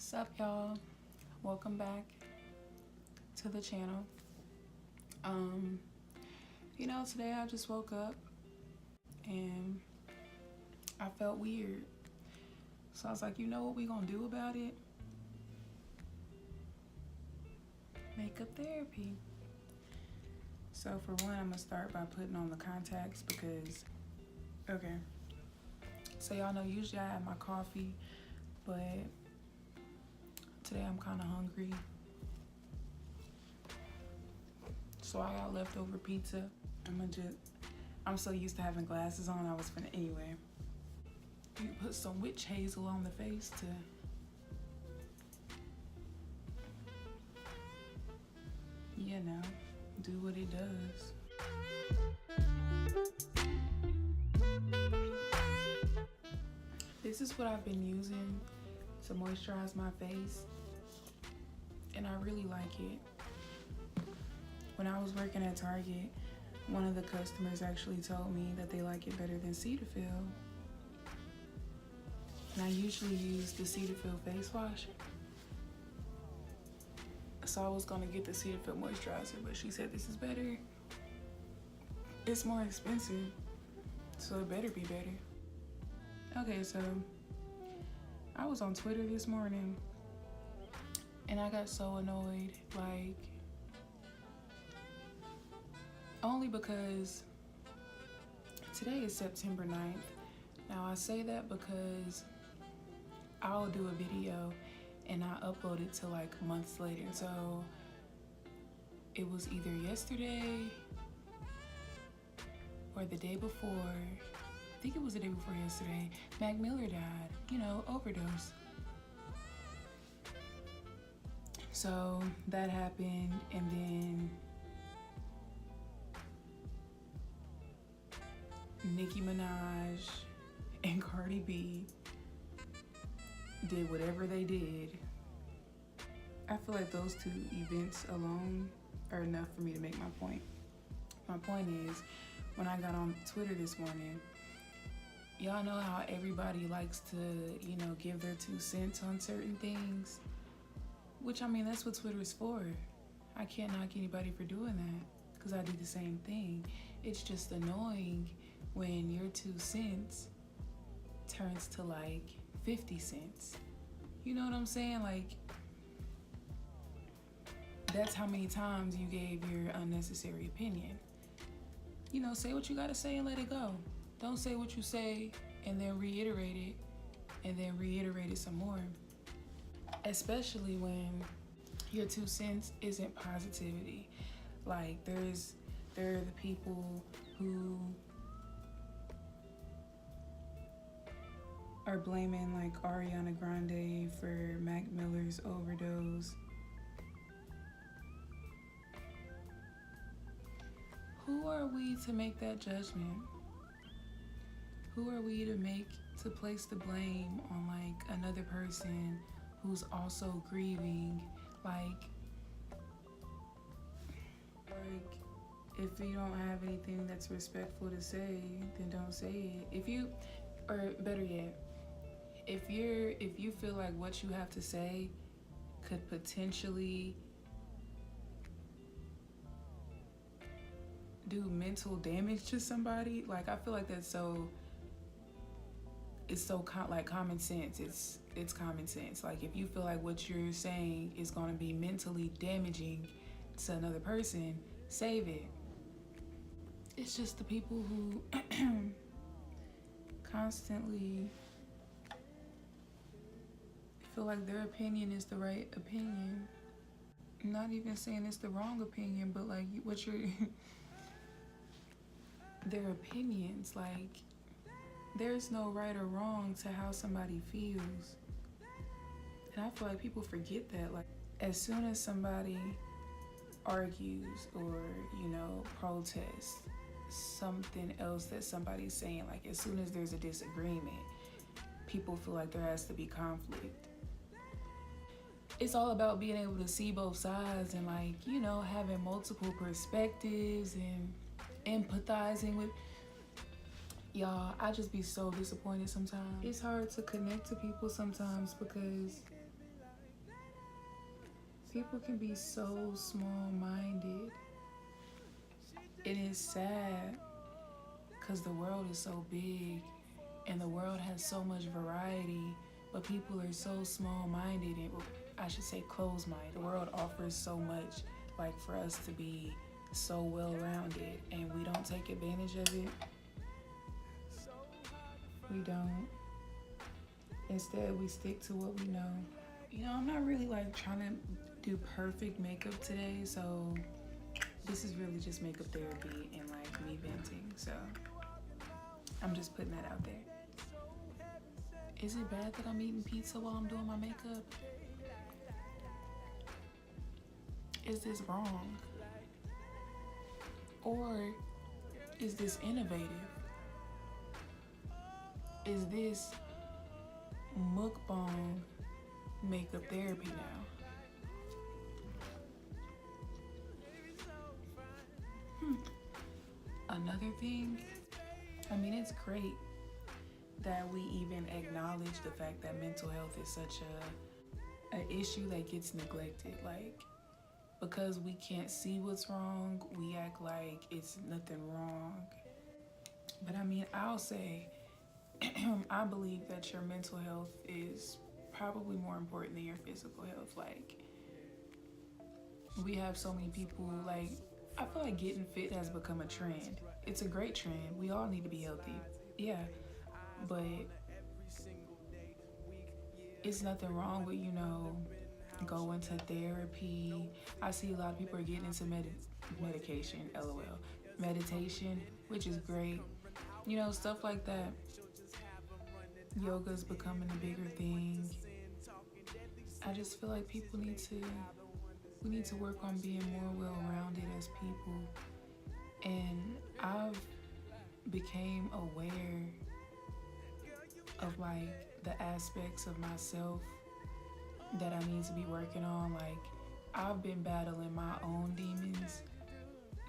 Sup y'all, welcome back to the channel. Today I just woke up and I felt weird, so I was like, you know what we gonna do about it? Makeup therapy. So for one, I'm gonna start by putting on the contacts because so y'all know usually I have my coffee, but today I'm kind of hungry, so I got leftover pizza. I'm so used to having glasses on, I was finna, anyway. You put some witch hazel on the face to do what it does. This is what I've been using to moisturize my face, and I really like it. When I was working at Target, one of the customers actually told me that they like it better than Cetaphil. And I usually use the Cetaphil face wash. So I was gonna get the Cetaphil moisturizer, but she said this is better. It's more expensive, so it better be better. Okay, so I was on Twitter this morning and I got so annoyed, like, only because today is September 9th. Now I say that because I'll do a video and I upload it to like months later. So it was either yesterday or the day before. I think it was the day before yesterday. Mac Miller died, overdose. So that happened, and then Nicki Minaj and Cardi B did whatever they did. I feel like those two events alone are enough for me to make my point. My point is, when I got on Twitter this morning, y'all know how everybody likes to, give their 2 cents on certain things? Which, that's what Twitter is for. I can't knock anybody for doing that, because I do the same thing. It's just annoying when your 2 cents turns to like 50 cents. You know what I'm saying? Like, that's how many times you gave your unnecessary opinion. Say what you gotta say and let it go. Don't say what you say and then reiterate it and then reiterate it some more. Especially when your 2 cents isn't positivity. Like, there are the people who are blaming like Ariana Grande for Mac Miller's overdose. Who are we to make that judgment? Who are we to place the blame on like another person who's also grieving? Like if you don't have anything that's respectful to say, then don't say it. Or better yet, if you feel like what you have to say could potentially do mental damage to somebody, like, I feel like it's so common sense. It's common sense. Like, if you feel like what you're saying is going to be mentally damaging to another person, save it. It's just the people who constantly feel like their opinion is the right opinion. I'm not even saying it's the wrong opinion, but like their opinions, like, there's no right or wrong to how somebody feels. And I feel like people forget that. Like, as soon as somebody argues or, protests something else that somebody's saying, like, as soon as there's a disagreement, people feel like there has to be conflict. It's all about being able to see both sides and, like, having multiple perspectives and empathizing with. Y'all, I just be so disappointed sometimes. It's hard to connect to people sometimes because People can be so small-minded. It is sad because the world is so big and the world has so much variety, but people are so small-minded and, I should say, closed-minded. The world offers so much, like, for us to be so well-rounded, and we don't take advantage of it. We don't. Instead, we stick to what we know. You know, I'm not really like trying to do perfect makeup today, so this is really just makeup therapy and like me venting. So I'm just putting that out there. Is it bad that I'm eating pizza while I'm doing my makeup? Is this wrong? Or is this innovative? Is this mukbang makeup therapy now? Another thing, I mean, it's great that we even acknowledge the fact that mental health is such an issue that gets neglected. Like, because we can't see what's wrong, we act like it's nothing wrong. But I mean, I'll say, I believe that your mental health is probably more important than your physical health. Like, we have so many people, like, I feel like getting fit has become a trend. It's a great trend. We all need to be healthy. Yeah. But it's nothing wrong with, you know, going to therapy. I see a lot of people are getting into medication, LOL. Meditation, which is great. You know, stuff like that. Yoga's becoming a bigger thing. I just feel like we need to work on being more well-rounded as people. And I've became aware of like the aspects of myself that I need to be working on. Like, I've been battling my own demons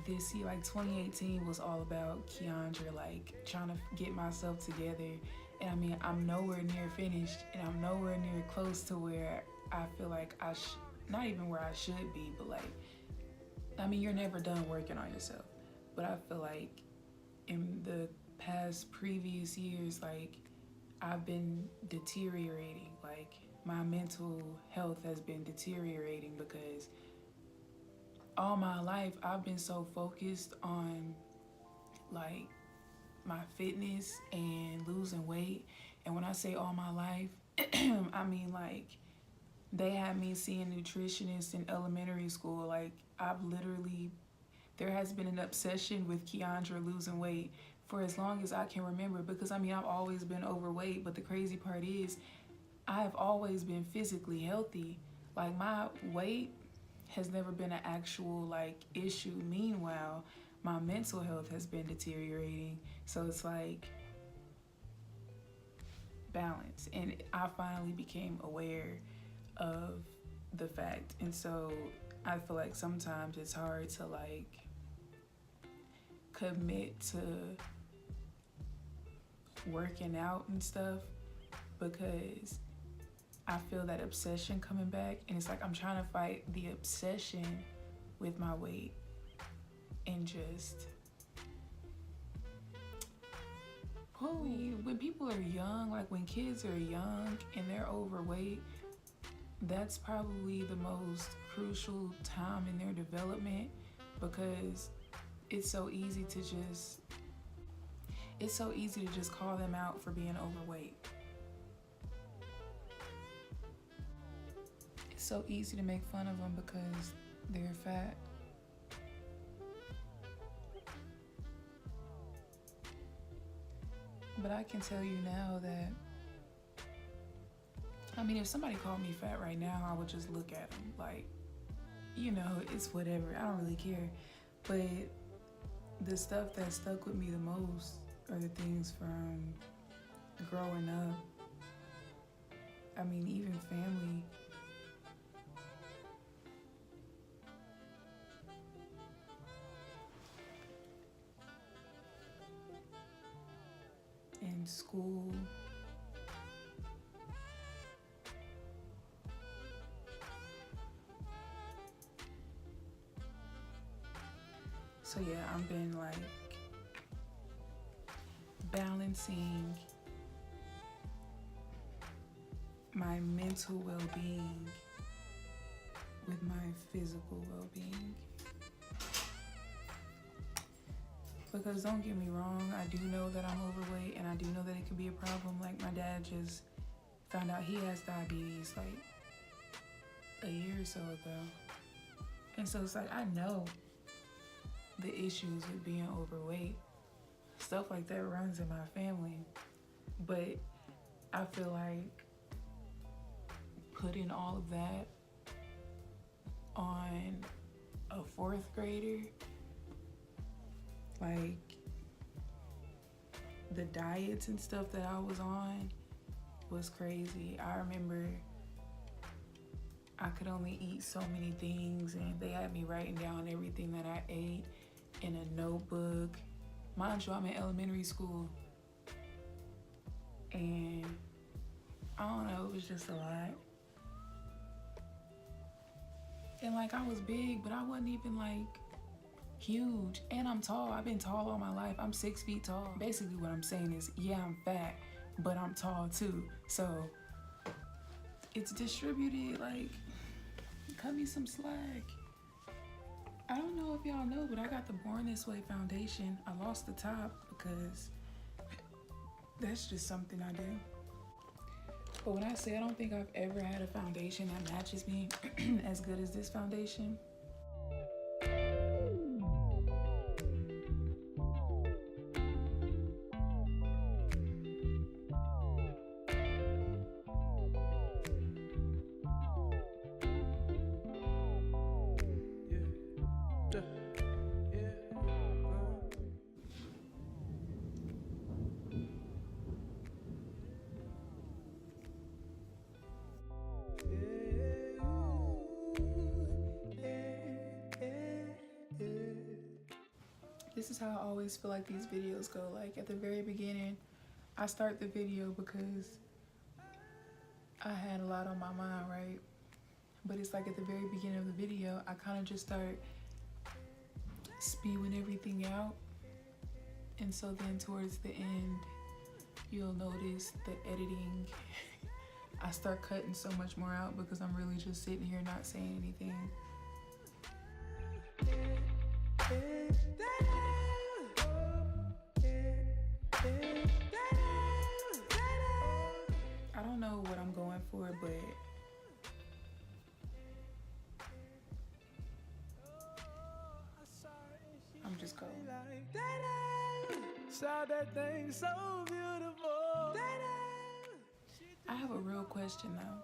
this year. Like 2018 was all about Keandra, like trying to get myself together. And I mean, I'm nowhere near finished, and I'm nowhere near close to where I feel like not even where I should be, but like, I mean, you're never done working on yourself. But I feel like in the past previous years, like, I've been deteriorating. Like, my mental health has been deteriorating because all my life I've been so focused on like my fitness and losing weight. And when I say all my life, I mean like they had me seeing nutritionists in elementary school. Like, there has been an obsession with Keandra losing weight for as long as I can remember, because I mean, I've always been overweight, but the crazy part is I've always been physically healthy. Like, my weight has never been an actual like issue. Meanwhile, my mental health has been deteriorating. So it's like balance. And I finally became aware of the fact. And so I feel like sometimes it's hard to like commit to working out and stuff because I feel that obsession coming back, and it's like I'm trying to fight the obsession with my weight and just when people are young, like when kids are young and they're overweight, that's probably the most crucial time in their development, because it's so easy to just call them out for being overweight. It's so easy to make fun of them because they're fat. But I can tell you now that, I mean, if somebody called me fat right now, I would just look at them like, you know, it's whatever. I don't really care. But the stuff that stuck with me the most are the things from growing up. I mean, even family. In school. So yeah, I've been like balancing my mental well-being with my physical well-being. Because don't get me wrong, I do know that I'm overweight and I do know that it can be a problem. Like my dad just found out he has diabetes like a year or so ago. And so it's like I know the issues with being overweight. Stuff like that runs in my family. But I feel like putting all of that on a fourth grader, like the diets and stuff that I was on was crazy. I remember I could only eat so many things and they had me writing down everything that I ate in a notebook. Mind you, I'm in elementary school and I don't know, it was just a lot. And like I was big, but I wasn't even like huge. And I'm tall. I've been tall all my life. I'm 6 feet tall. Basically what I'm saying is, yeah, I'm fat, but I'm tall too. So it's distributed, like, cut me some slack. I don't know if y'all know, but I got the Born This Way foundation. I lost the top because that's just something I do. But when I say I don't think I've ever had a foundation that matches me as good as this foundation. This is how I always feel like these videos go. Like at the very beginning, I start the video because I had a lot on my mind, right? But it's like at the very beginning of the video, I kind of just start spewing everything out. And so then towards the end, you'll notice the editing. I start cutting so much more out because I'm really just sitting here not saying anything. I don't know what I'm going for, but I'm just going. Saw that thing so beautiful. I have a real question though.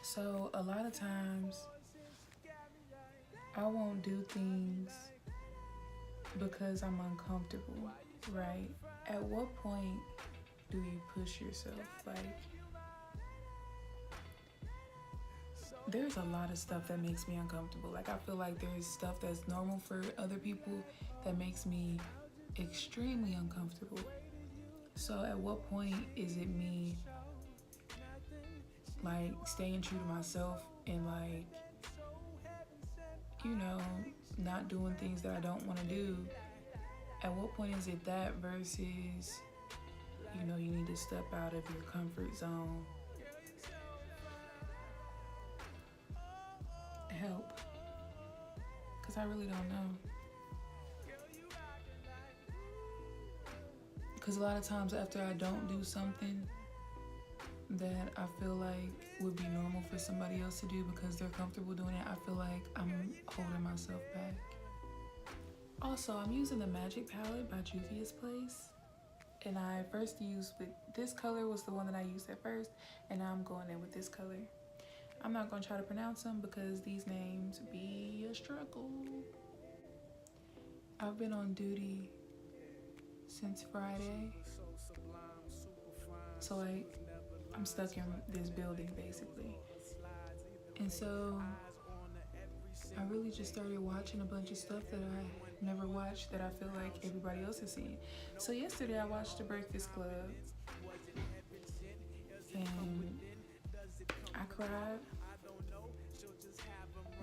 So a lot of times I won't do things because I'm uncomfortable, right? At what point do you push yourself? Like, there's a lot of stuff that makes me uncomfortable. Like, I feel like there's stuff that's normal for other people that makes me extremely uncomfortable. So at what point is it me, like, staying true to myself and, like, you know, not doing things that I don't want to do? At what point is it that versus, you know, you need to step out of your comfort zone? Help. Because I really don't know. Because a lot of times after I don't do something that I feel like would be normal for somebody else to do because they're comfortable doing it, I feel like I'm holding myself back. Also, I'm using the Magic Palette by Juvia's Place. And I first used with this color was the one that I used at first, and now I'm going in with this color. I'm not gonna try to pronounce them because these names be a struggle. I've been on duty since Friday. So like, I'm stuck in this building basically. And so I really just started watching a bunch of stuff that I never watched that I feel like everybody else has seen. So yesterday I watched The Breakfast Club and I cried.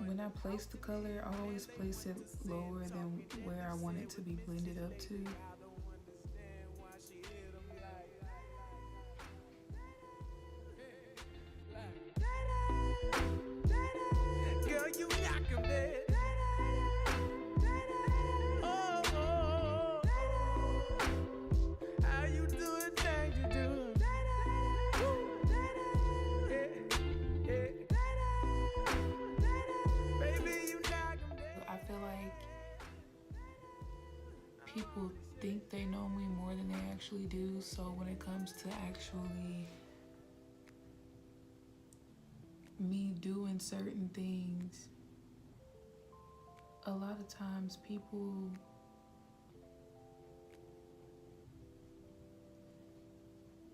when I place the color, I always place it lower than where I want it to be blended up to. Girl, you knock 'em dead. Oh, oh, how you doing? Things you doing? Baby, you knock 'em dead. I feel like people think they know me more than they actually do. So when it comes to actually me doing certain things, a lot of times people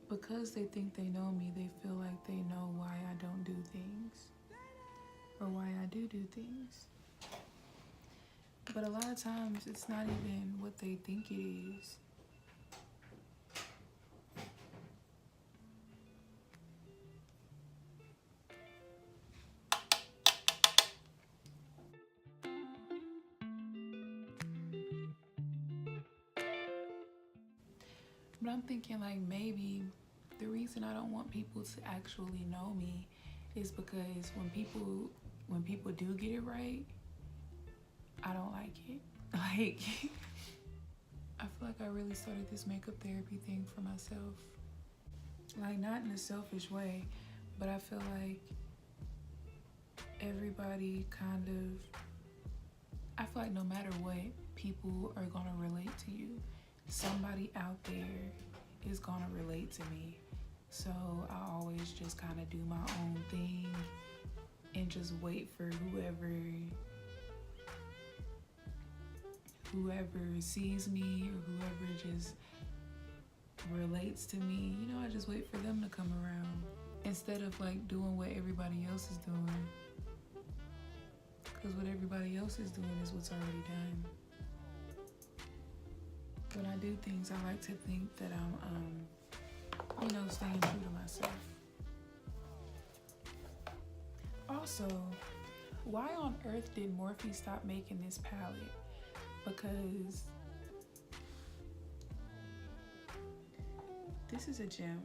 because they think they know me, they feel like they know why I don't do things or why I do things. But a lot of times it's not even what they think it is. But I'm thinking like maybe the reason I don't want people to actually know me is because when people do get it right, I don't like it. Like I feel like I really started this makeup therapy thing for myself. Like not in a selfish way, but I feel like everybody kind of I feel like no matter what, people are gonna relate to you. Somebody out there is gonna relate to me. So I always just kind of do my own thing and just wait for whoever sees me or whoever just relates to me. You know, I just wait for them to come around instead of like doing what everybody else is doing. Because what everybody else is doing is what's already done. When I do things, I like to think that I'm, staying true to myself. Also, why on earth did Morphe stop making this palette? Because this is a gem.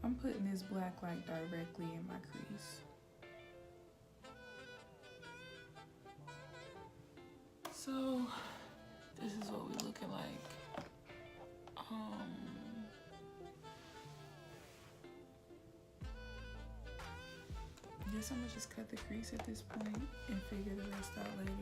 I'm putting this black like directly in my crease. So this is what we're looking like. I guess I'm gonna just cut the crease at this point and figure the rest out later.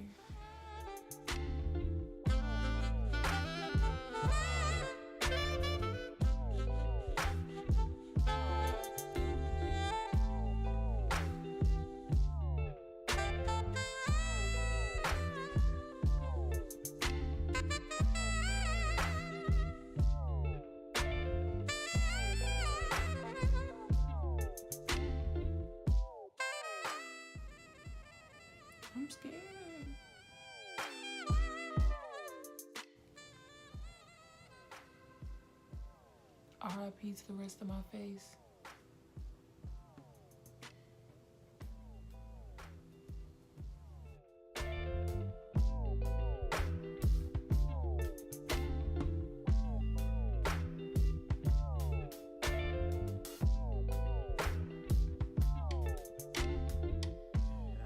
I'm scared. RIP to the rest of my face.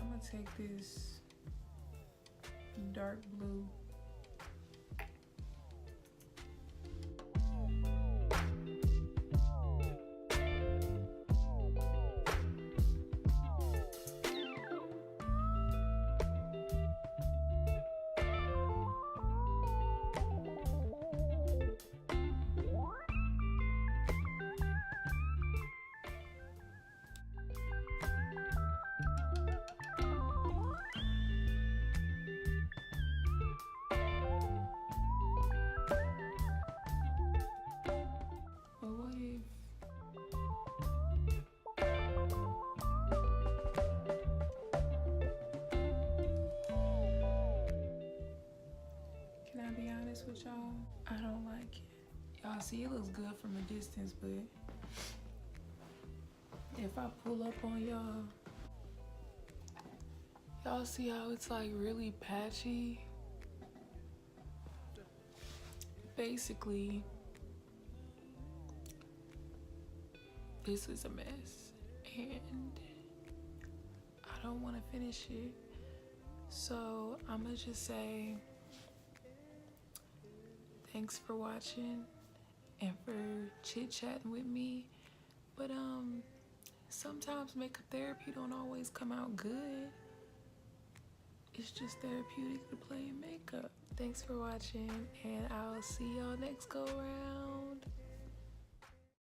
I'm gonna take this dark blue. But what if can I be honest with y'all? I don't like it. Y'all see it looks good from a distance, but if I pull up on y'all, y'all see how it's like really patchy? Basically, this is a mess and I don't want to finish it. So I'm gonna just say thanks for watching and for chit-chatting with me. But sometimes makeup therapy don't always come out good. It's just therapeutic to play in makeup. Thanks for watching and I'll see y'all next go round.